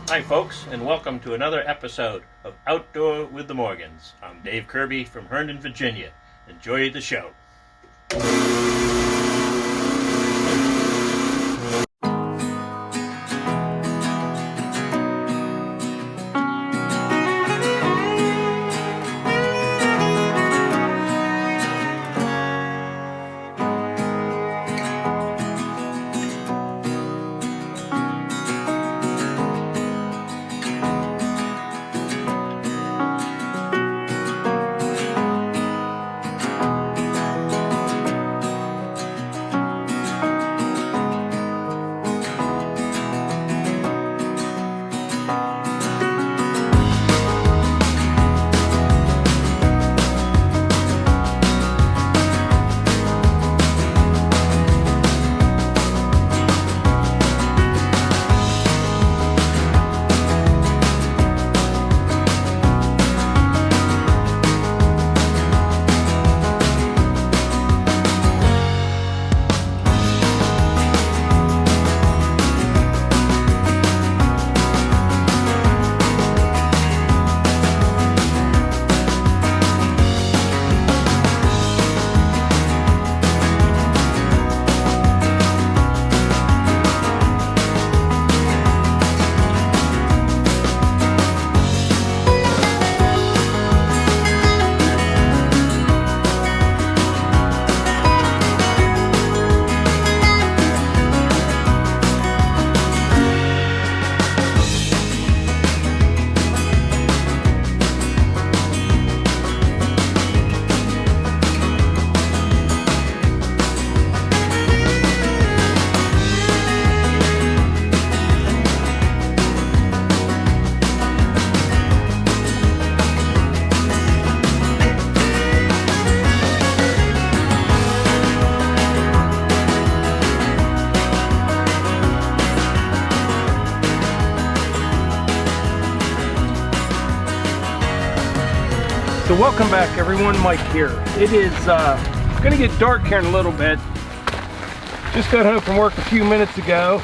Hi folks, and welcome to another episode of Outdoor with the Morgans. I'm Dave Kirby from Herndon, Virginia. Enjoy the show. So welcome back everyone, Mike here. It is gonna get dark here in a little bit. Just got home from work a few minutes ago,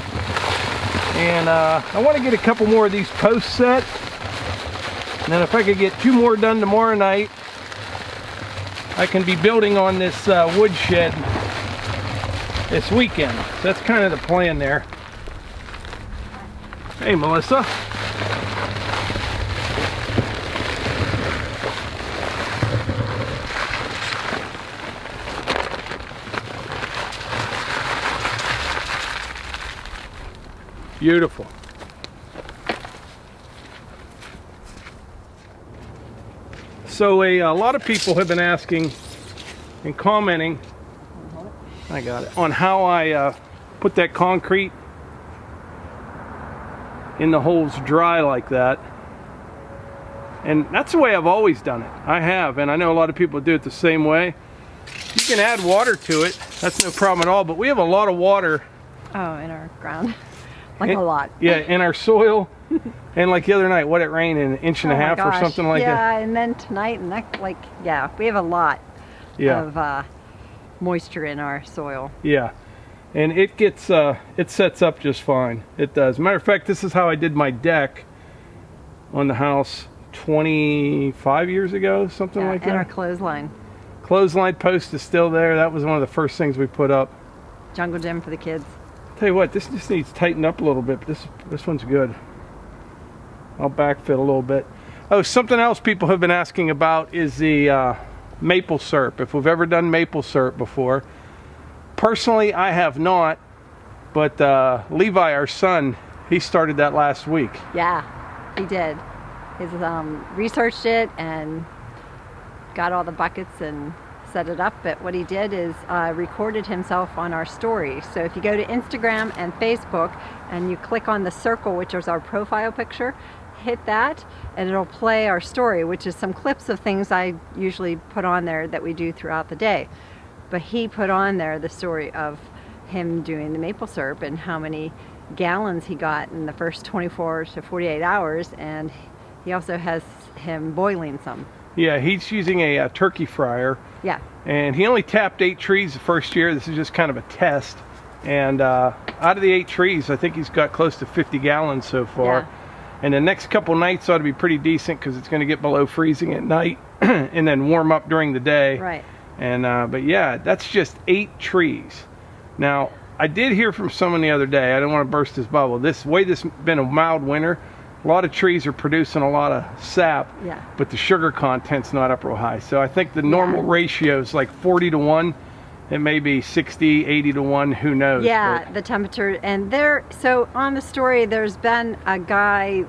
and I want to get a couple more of these posts set, and then if I could get 2 more done tomorrow night, I can be building on this woodshed this weekend. So that's kind of the plan there. Hey Melissa. Beautiful. So a lot of people have been asking and commenting, I got it, on how I put that concrete in the holes dry like that. And that's the way I've always done it. I have, and I know a lot of people do it the same way. You can add water to it, that's no problem at all, but we have a lot of water. Oh, in our ground. Like a lot. Yeah, in our soil. And like the other night, what, it rained an inch and a half or something like that? Yeah, and then tonight, and that, like, yeah, we have a lot of moisture in our soil. Yeah, and it gets, it sets up just fine. It does. Matter of fact, this is how I did my deck on the house 25 years ago, something like that. And our clothesline. Clothesline post is still there. That was one of the first things we put up. Jungle gym for the kids. Tell you what, this just needs tightened up a little bit, but this one's good. I'll backfill a little bit. Oh, something else people have been asking about is the maple syrup. If we've ever done maple syrup before. Personally, I have not, but Levi, our son, he started that last week. Yeah, he did. He's researched it and got all the buckets and set it up, but what he did is recorded himself on our story. So if you go to Instagram and Facebook and you click on the circle, which is our profile picture, hit that and it'll play our story, which is some clips of things I usually put on there that we do throughout the day. But he put on there the story of him doing the maple syrup and how many gallons he got in the first 24 to 48 hours, and he also has him boiling some. Yeah, he's using a turkey fryer. Yeah. And he only tapped 8 trees the first year. This is just kind of a test. And out of the 8 trees, I think he's got close to 50 gallons so far. And the next couple nights ought to be pretty decent because it's going to get below freezing at night and then warm up during the day. Right. And but yeah, that's just 8 trees. Now, I did hear from someone the other day, I don't want to burst his bubble, this been a mild winter, a lot of trees are producing a lot of sap, but the sugar content's not up real high. So I think the normal ratio is like 40 to 1. It may be 60, 80 to 1, who knows. Yeah, but the temperature. And so on the story, there's been a guy,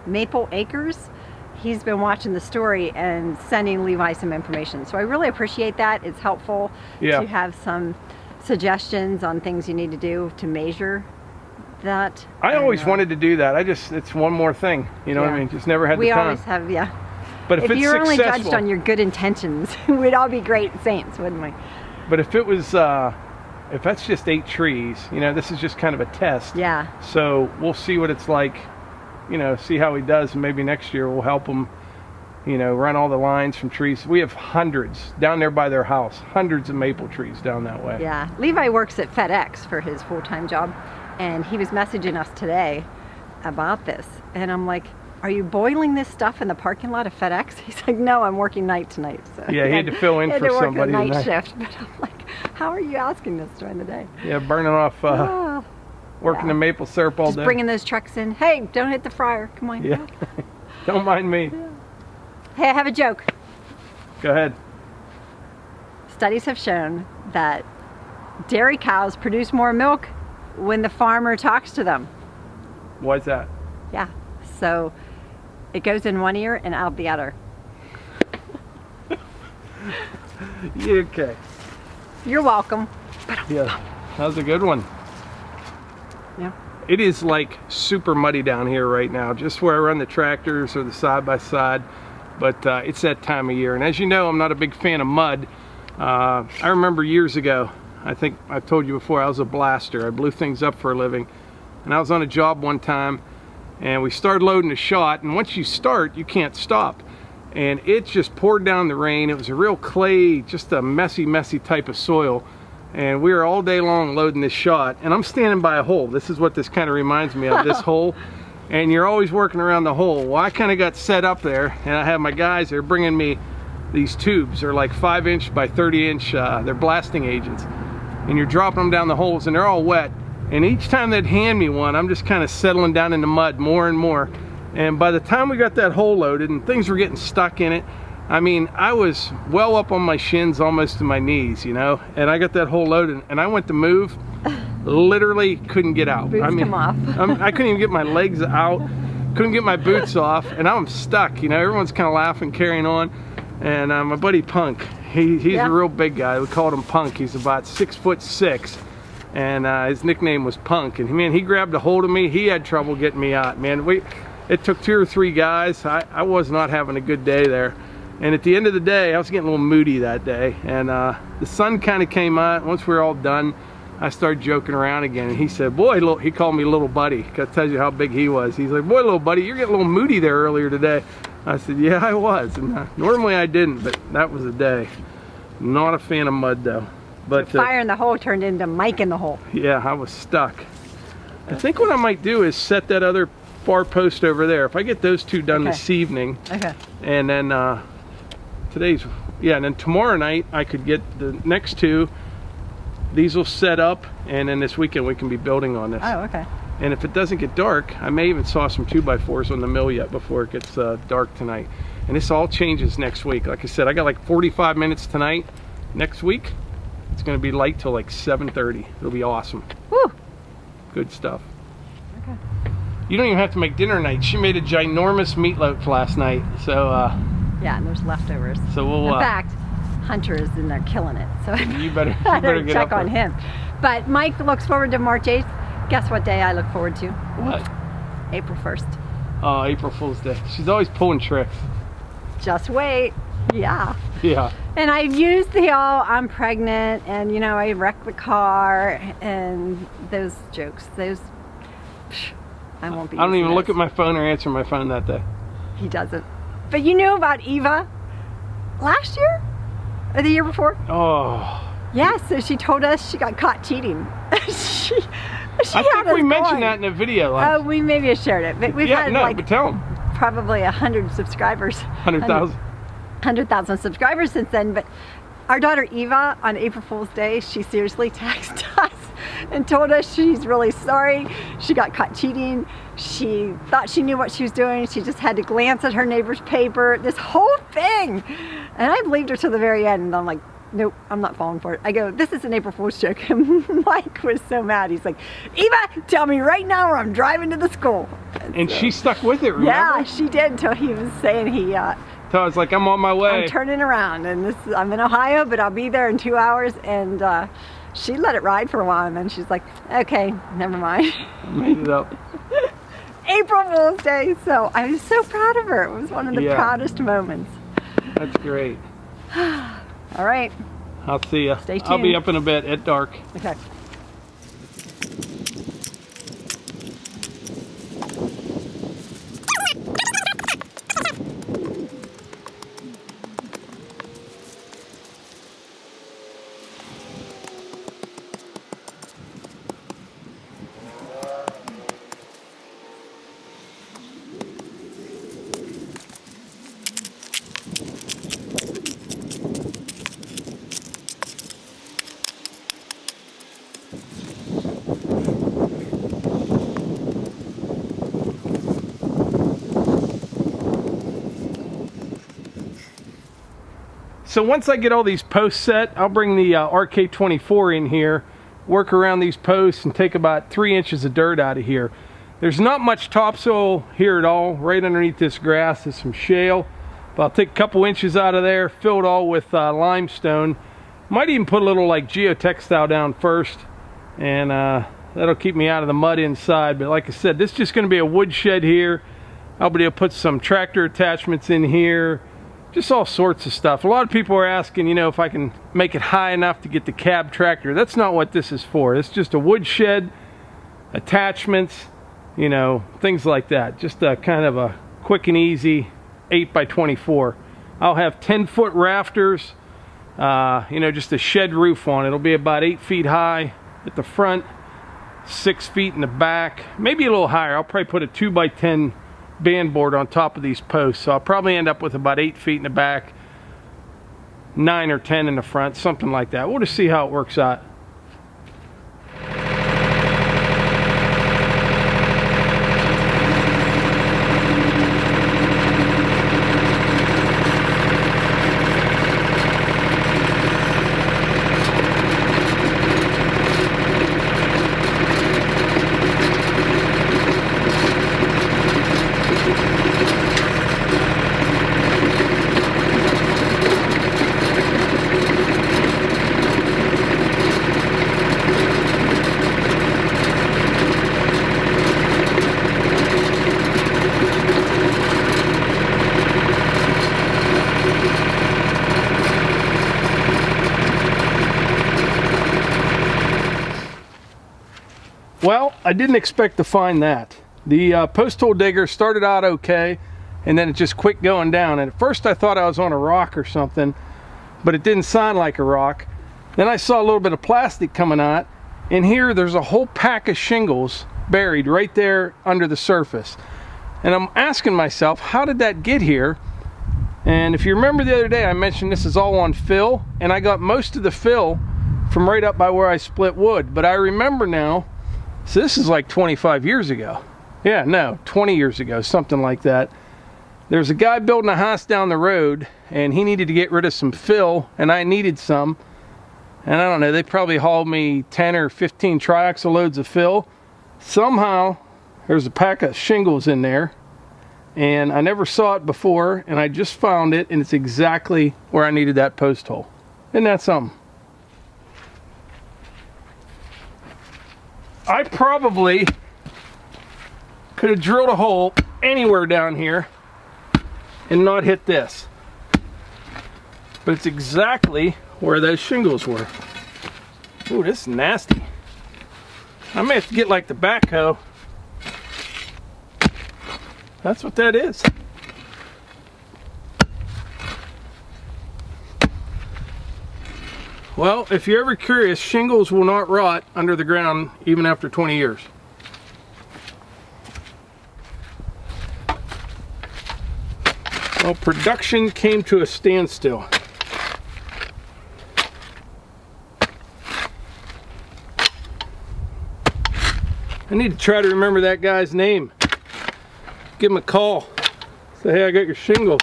Maple Acres, he's been watching the story and sending Levi some information. So I really appreciate that. It's helpful to have some suggestions on things you need to do to measure that. I always wanted to do that. It's one more thing. You know what I mean? Just never had the time. We always have, But if you're only judged on your good intentions, we'd all be great saints, wouldn't we? But if it was, if that's just 8 trees, you know, this is just kind of a test. Yeah. So we'll see what it's like, you know, see how he does, and maybe next year we'll help him, you know, run all the lines from trees. We have hundreds down there by their house, hundreds of maple trees down that way. Yeah. Levi works at FedEx for his full-time job, and he was messaging us today about this, and I'm like, are you boiling this stuff in the parking lot of FedEx? He's like, no, I'm working night tonight. So yeah, he had to fill in for somebody night tonight. Shift, but I'm like, how are you asking this during the day? Yeah, burning off, working the maple syrup all day. Just bringing those trucks in. Hey, don't hit the fryer. Come on. Yeah, don't mind me. Yeah. Hey, I have a joke. Go ahead. Studies have shown that dairy cows produce more milk when the farmer talks to them. Why's that? Yeah, so it goes in one ear and out the other. Okay. You're welcome. Yeah, that was a good one. Yeah. It is like super muddy down here right now, just where I run the tractors or the side-by-side, but it's that time of year. And as you know, I'm not a big fan of mud. I remember years ago, I think I've told you before, I was a blaster. I blew things up for a living. And I was on a job one time, and we started loading a shot, and once you start, you can't stop. And it just poured down the rain. It was a real clay, just a messy type of soil. And we were all day long loading this shot, and I'm standing by a hole. This is what this kind of reminds me of, this hole. And you're always working around the hole. Well, I kind of got set up there, and I have my guys, they're bringing me these tubes. They're like 5-inch by 30-inch, they're blasting agents. And you're dropping them down the holes, and they're all wet. And each time they'd hand me one, I'm just kind of settling down in the mud more and more. And by the time we got that hole loaded and things were getting stuck in it, I mean, I was well up on my shins, almost to my knees, you know. And I got that hole loaded, and I went to move, literally couldn't get out. Boots I mean, come off. I couldn't even get my legs out, couldn't get my boots off, and I'm stuck, you know. Everyone's kind of laughing, carrying on. And my buddy Punk, he's a real big guy. We called him Punk. He's about 6'6". And his nickname was Punk, and man, he grabbed a hold of me. He had trouble getting me out, man. It took 2 or 3 guys. I was not having a good day there. And at the end of the day, I was getting a little moody that day, and the sun kind of came out. Once we were all done, I started joking around again, and he said, boy, he called me little buddy. That tells you how big he was. He's like, boy, little buddy, you're getting a little moody there earlier today. I said, yeah, I was, and normally I didn't, but that was a day. Not a fan of mud, though. But so fire in the hole turned into Mike in the hole. Yeah, I was stuck. I think what I might do is set that other far post over there. If I get those 2 done this evening, and then and then tomorrow night I could get the next 2. These will set up, and then this weekend we can be building on this. Oh, okay. And if it doesn't get dark, I may even saw some 2x4s on the mill yet before it gets dark tonight. And this all changes next week. Like I said, I got like 45 minutes tonight. Next week, it's going to be light till like 7:30. It'll be awesome. Woo! Good stuff. Okay. You don't even have to make dinner tonight. She made a ginormous meatloaf last night. So yeah, and there's leftovers. So we'll in fact, Hunter is in there killing it. So you better get check up on him. But Mike looks forward to March 8th. Guess what day I look forward to? What? April 1st. Oh, April Fool's Day. She's always pulling tricks. Just wait. Yeah. Yeah. And I used the I'm pregnant, and you know, I wrecked the car, and those jokes, I won't be. I don't even those. look at my phone or answer my phone that day. He doesn't. But you knew about Eva last year? Or the year before? Oh. Yeah, so she told us she got caught cheating. She I think had we us mentioned going. that in a video. Oh, we maybe have shared it, but we've yeah, had no, like but tell them. probably 100 subscribers. 100,000. 100,000 subscribers since then. But our daughter Eva, on April Fool's Day, she seriously texted us and told us she's really sorry. She got caught cheating. She thought she knew what she was doing. She just had to glance at her neighbor's paper. This whole thing. And I believed her to the very end. And I'm like, nope, I'm not falling for it. I go, this is an April Fool's joke. And Mike was so mad. He's like, Eva, tell me right now or I'm driving to the school. And so, she stuck with it, remember? Yeah, she did until he was saying So I was like, I'm on my way. I'm turning around, and I'm in Ohio, but I'll be there in 2 hours. And she let it ride for a while, and then she's like, okay, never mind. I made it up. April Fool's Day. So I was so proud of her. It was one of the proudest moments. That's great. All right. I'll see ya. Stay tuned. I'll be up in a bit at dark. Okay. So once I get all these posts set, I'll bring the RK24 in here, work around these posts, and take about 3 inches of dirt out of here. There's not much topsoil here at all. Right underneath this grass is some shale. But I'll take a couple inches out of there, fill it all with limestone. Might even put a little like geotextile down first, and that'll keep me out of the mud inside. But like I said, this is just going to be a woodshed here. I'll be able to put some tractor attachments in here. Just all sorts of stuff. A lot of people are asking, you know, if I can make it high enough to get the cab tractor. That's not what this is for. It's just a woodshed, attachments, you know, things like that. Just a kind of a quick and easy 8x24. I'll have 10-foot rafters, you know, just a shed roof on it. It'll be about 8 feet high at the front, 6 feet in the back, maybe a little higher. I'll probably put a 2x10 band board on top of these posts, so I'll probably end up with about 8 feet in the back, 9 or 10 in the front, something like that. We'll just see how it works out. Well, I didn't expect to find that. The post hole digger started out okay, and then it just quit going down. And at first I thought I was on a rock or something, but it didn't sound like a rock. Then I saw a little bit of plastic coming out, and here there's a whole pack of shingles buried right there under the surface. And I'm asking myself, how did that get here? And if you remember the other day, I mentioned this is all on fill, and I got most of the fill from right up by where I split wood. But I remember now, so this is like 25 years ago. Yeah, no, 20 years ago, something like that. There's a guy building a house down the road, and he needed to get rid of some fill, and I needed some. And I don't know, they probably hauled me 10 or 15 triaxle loads of fill. Somehow, there's a pack of shingles in there, and I never saw it before, and I just found it, and it's exactly where I needed that post hole. Isn't that something? I probably could have drilled a hole anywhere down here and not hit this. But it's exactly where those shingles were. Ooh, this is nasty. I may have to get like the backhoe. That's what that is. Well, if you're ever curious, shingles will not rot under the ground even after 20 years. Well, production came to a standstill. I need to try to remember that guy's name. Give him a call. Say, hey, I got your shingles.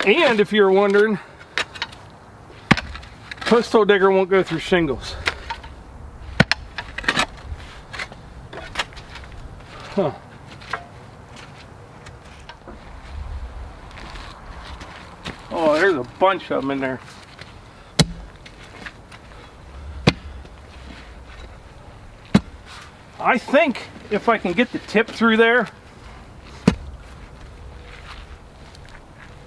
And if you're wondering, post hole digger won't go through shingles. Huh. Oh, there's a bunch of them in there. I think if I can get the tip through there,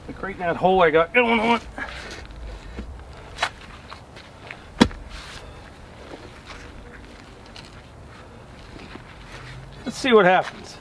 like right in that hole I got going on. Let's see what happens.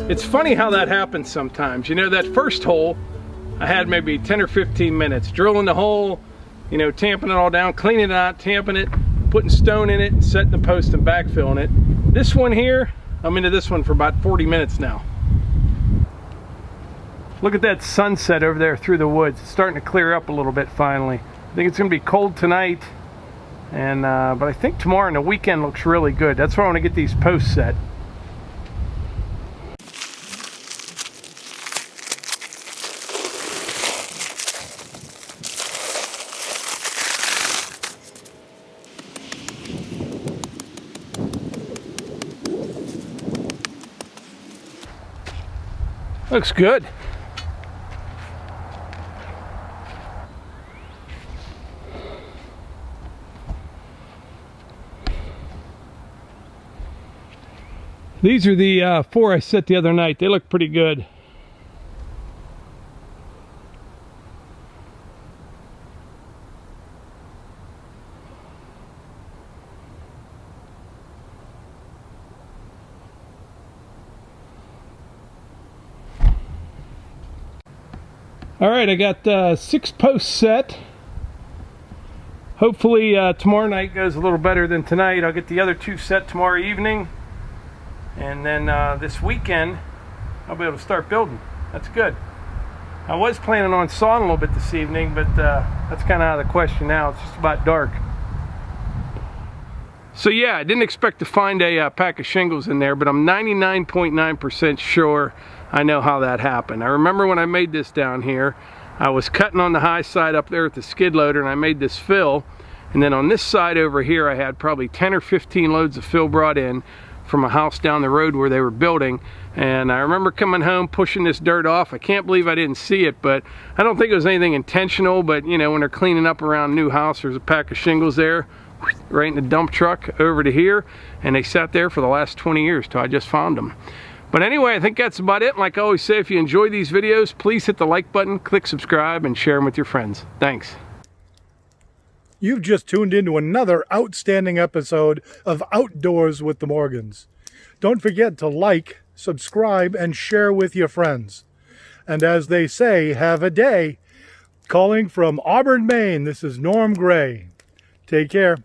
It's funny how that happens sometimes. You know, that first hole, I had maybe 10 or 15 minutes drilling the hole, you know, tamping it all down, cleaning it out, tamping it, putting stone in it, setting the post and backfilling it. This one here, I'm into this one for about 40 minutes now. Look at that sunset over there through the woods. It's starting to clear up a little bit finally. I think it's going to be cold tonight, and but I think tomorrow and the weekend looks really good. That's why I want to get these posts set. Looks good. These are the 4 I set the other night. They look pretty good. All right, I got 6 posts set. Hopefully tomorrow night goes a little better than tonight. I'll get the other 2 set tomorrow evening. And then this weekend, I'll be able to start building. That's good. I was planning on sawing a little bit this evening, but that's kind of out of the question now. It's just about dark. So yeah, I didn't expect to find a pack of shingles in there, but I'm 99.9% sure I know how that happened. I remember when I made this down here, I was cutting on the high side up there with the skid loader, and I made this fill. And then on this side over here, I had probably 10 or 15 loads of fill brought in from a house down the road where they were building. And I remember coming home, pushing this dirt off. I can't believe I didn't see it, but I don't think it was anything intentional. But you know, when they're cleaning up around a new house, there's a pack of shingles there, right in the dump truck over to here. And they sat there for the last 20 years till I just found them. But anyway, I think that's about it. Like I always say, if you enjoy these videos, please hit the like button, click subscribe, and share them with your friends. Thanks. You've just tuned into another outstanding episode of Outdoors with the Morgans. Don't forget to like, subscribe, and share with your friends. And as they say, have a day. Calling from Auburn, Maine, this is Norm Gray. Take care.